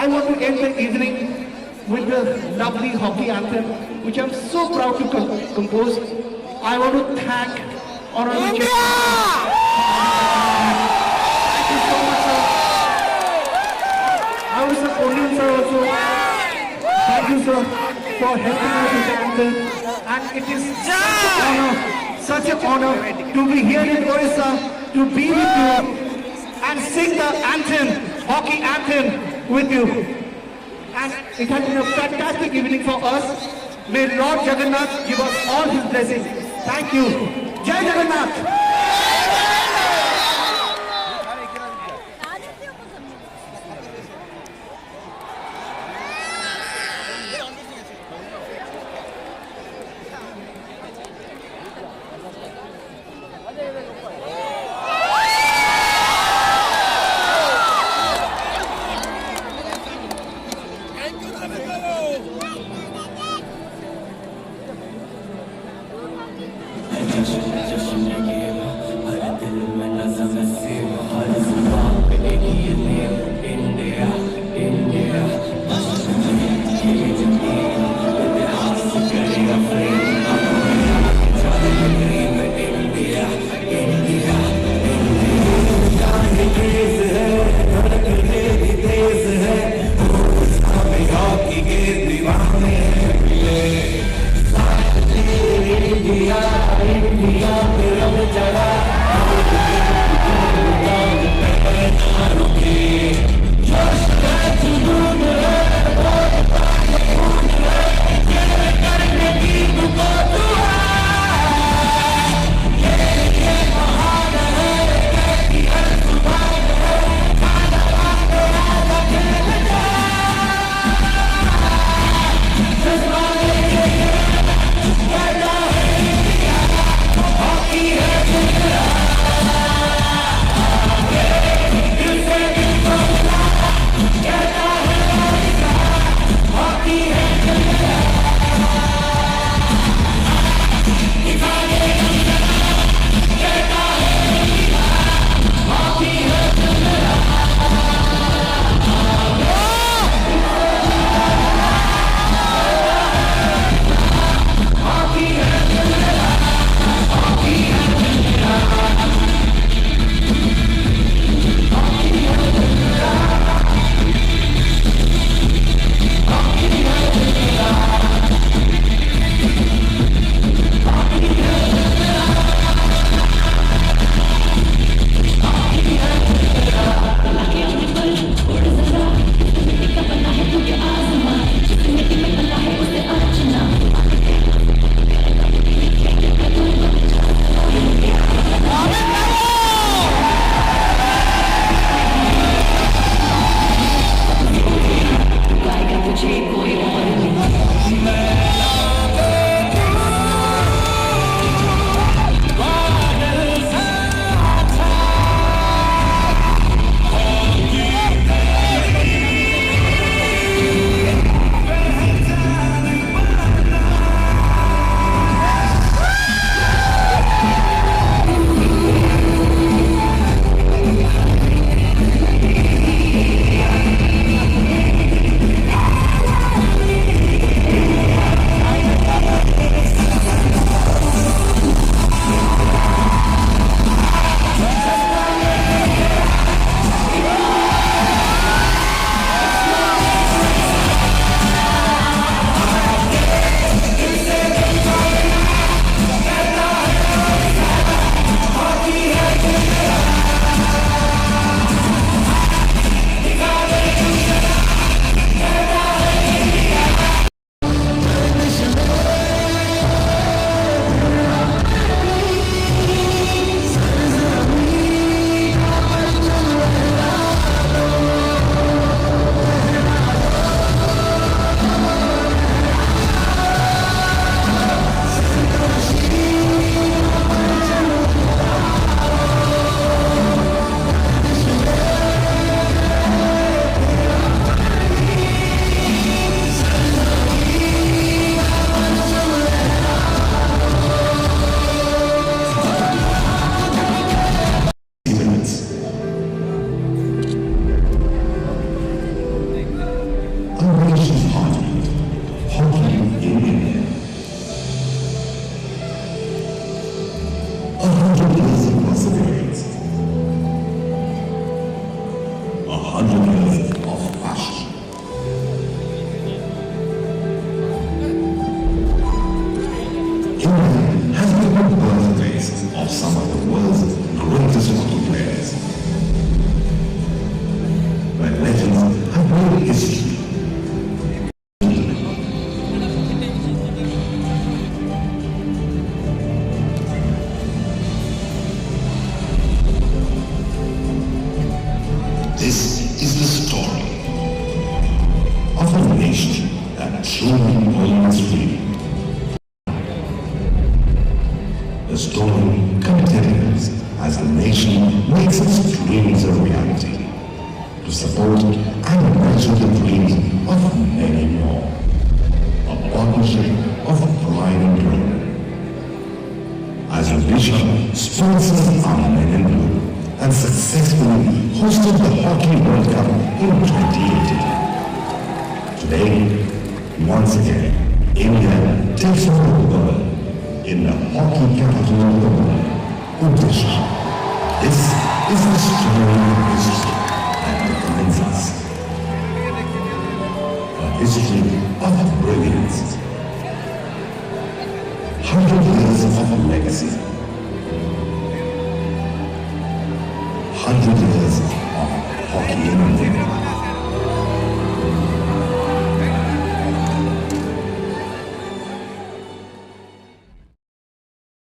I want to end the evening with the lovely hockey anthem, which I'm so proud to compose. I want to thank Honorable Chairman. Thank you so much, sir. I was a Korean sir also. Thank you, sir, for helping us with the anthem. And it is such an honor to be here in Odisha, to be with you and sing the anthem, hockey anthem with you. And it has been a fantastic evening for us. May Lord Jagannath give us all his blessings. Thank you. Jai Jagannath. India, India, India has been the birthplace of some of the world's greatest hockey players. Where legends have made history. This is the story of a nation that truly holds freedom. The story continues as the nation makes its dreams a reality to support and nurture the dreams of many more. A partnership of pride and glory. As Odisha sponsors our men in blue and successfully hosted the Hockey World Cup in 2018. Today, once again, India takes on the world in the hockey capital of the world, Odisha. This is the story of history that defines us. A history of brilliance. 100 years of legacy. 100 years of hockey in India.